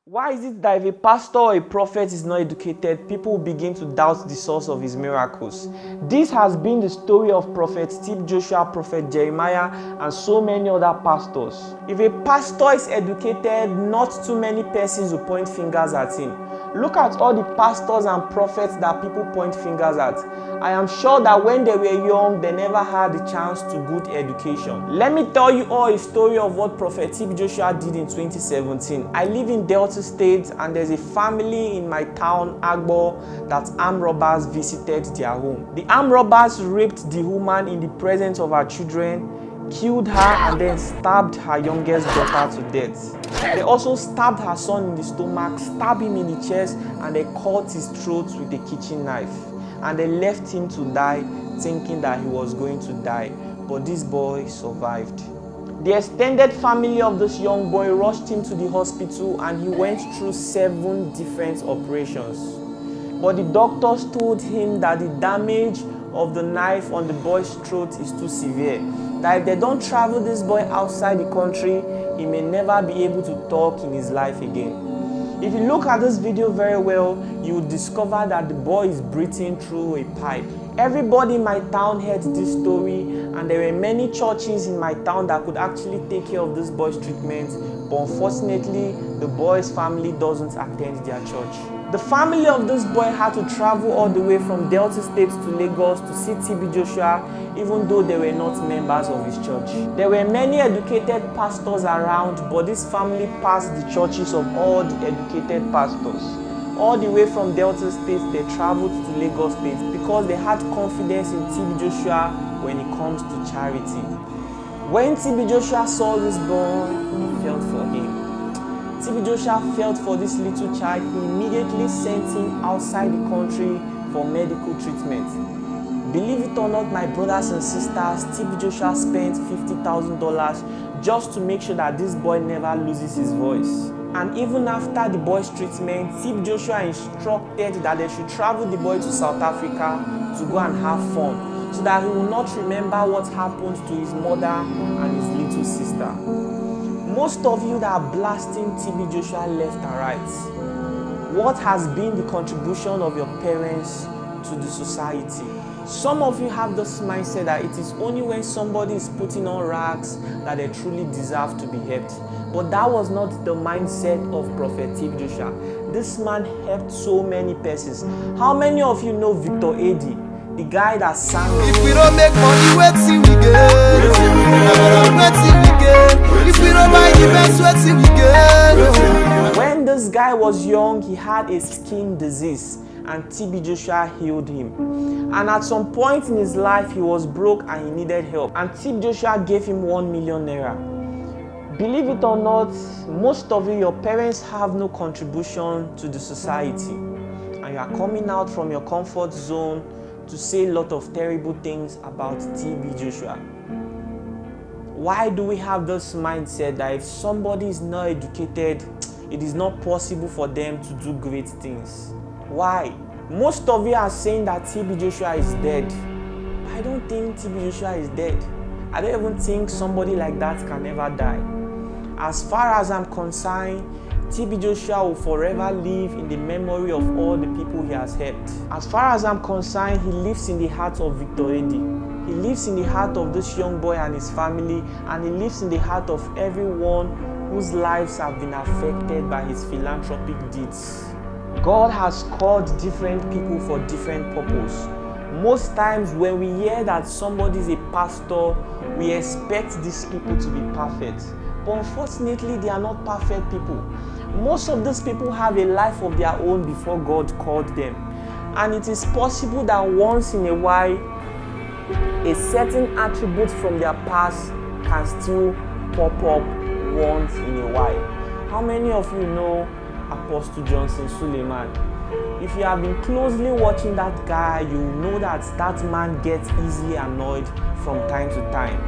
Why is it that if a pastor or a prophet is not educated, people begin to doubt the source of his miracles? This has been the story of Prophet Steve Joshua, Prophet Jeremiah, and so many other pastors. If a pastor is educated, not too many persons will point fingers at him. Look at all the pastors and prophets that people point fingers at. I am sure that when they were young, they never had the chance to good education. Let me tell you all a story of what Prophet Steve Joshua did in 2017. I live in Delta State, and there's a family in my town, Agbo, that armed robbers visited their home. The armed robbers raped the woman in the presence of her children, killed her, and then stabbed her youngest daughter to death. They also stabbed her son in the stomach, stabbed him in the chest, and they cut his throat with a kitchen knife. And they left him to die, thinking that he was going to die. But this boy survived. The extended family of this young boy rushed him to the hospital, and he went through 7 different operations. But the doctors told him that the damage of the knife on the boy's throat is too severe, that if they don't travel this boy outside the country, he may never be able to talk in his life again. If you look at this video very well, you will discover that the boy is breathing through a pipe. Everybody in my town heard this story, and there were many churches in my town that could actually take care of this boy's treatment, but unfortunately, the boy's family doesn't attend their church. The family of this boy had to travel all the way from Delta State to Lagos to see TB Joshua, even though they were not members of his church. There were many educated pastors around, but this family passed the churches of all the educated pastors. All the way from Delta State, they traveled to Lagos State because they had confidence in TB Joshua when it comes to charity. When TB Joshua saw this boy, he felt for him. TB Joshua felt for this little child. He immediately sent him outside the country for medical treatment. Believe it or not, my brothers and sisters, TB Joshua spent $50,000 just to make sure that this boy never loses his voice. And even after the boy's treatment, TB Joshua instructed that they should travel the boy to South Africa to go and have fun, so that he will not remember what happened to his mother and his little sister. Most of you that are blasting TB Joshua left and right, what has been the contribution of your parents to the society? Some of you have this mindset that it is only when somebody is putting on rags that they truly deserve to be helped. But that was not the mindset of Prophet TB Joshua. This man helped so many persons. How many of you know Victor Eddy, the guy that sang? If we don't make money, wait till we get. Wait till we get. If we don't buy the best, wait till we get. When this guy was young, he had a skin disease, and TB Joshua healed him. And at some point in his life, he was broke and he needed help. And TB Joshua gave him 1 million naira. Believe it or not, most of you, your parents have no contribution to the society. And you are coming out from your comfort zone to say a lot of terrible things about TB Joshua. Why do we have this mindset that if somebody is not educated, it is not possible for them to do great things? Why? Most of you are saying that TB Joshua is dead. I don't think TB Joshua is dead. I don't even think somebody like that can ever die. As far as I'm concerned, TB Joshua will forever live in the memory of all the people he has helped. As far as I'm concerned, he lives in the heart of Victor Eddy. He lives in the heart of this young boy and his family, and he lives in the heart of everyone whose lives have been affected by his philanthropic deeds. God has called different people for different purposes. Most times when we hear that somebody is a pastor, we expect these people to be perfect. But unfortunately, they are not perfect people. Most of these people have a life of their own before God called them. And it is possible that once in a while, a certain attribute from their past can still pop up once in a while. How many of you know Apostle Johnson Suleiman? If you have been closely watching that guy, you know that that man gets easily annoyed from time to time.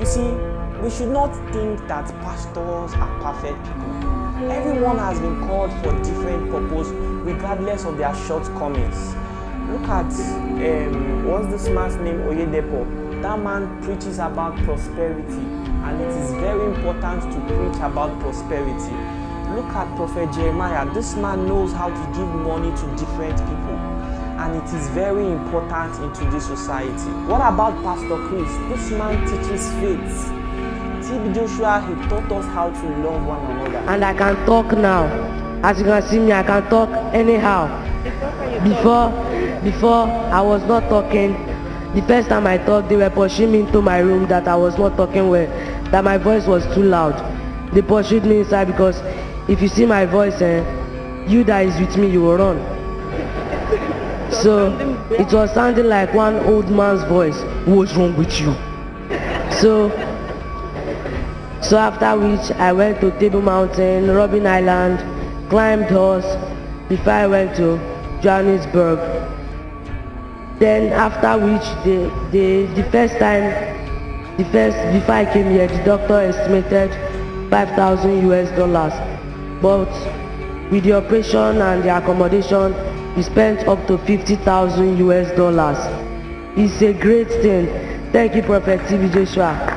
You see, we should not think that pastors are perfect people. Everyone has been called for different purpose, regardless of their shortcomings. Look at, what's this man's name, Oyedepo. That man preaches about prosperity, and it is very important to preach about prosperity. look at Prophet Jeremiah. This man knows how to give money to different people, and it is very important into this society. What about Pastor Chris? This man teaches faith. TB Joshua, he taught us how to love one another. And I can talk now. As you can see me, I can talk anyhow. Before I was not talking. The first time I talked, they were pushing me into my room that I was not talking well, that my voice was too loud. They pursued me inside because if you see my voice, you that is with me, you will run. So it was sounding like one old man's voice. What's wrong with you? So after which I went to Table Mountain, Robin Island, climbed horse before I went to Johannesburg. Then after which before I came here, the doctor estimated $5,000 US. But with the operation and the accommodation, we spent up to $50,000 US. It's a great thing. Thank you, Prophet TB Joshua.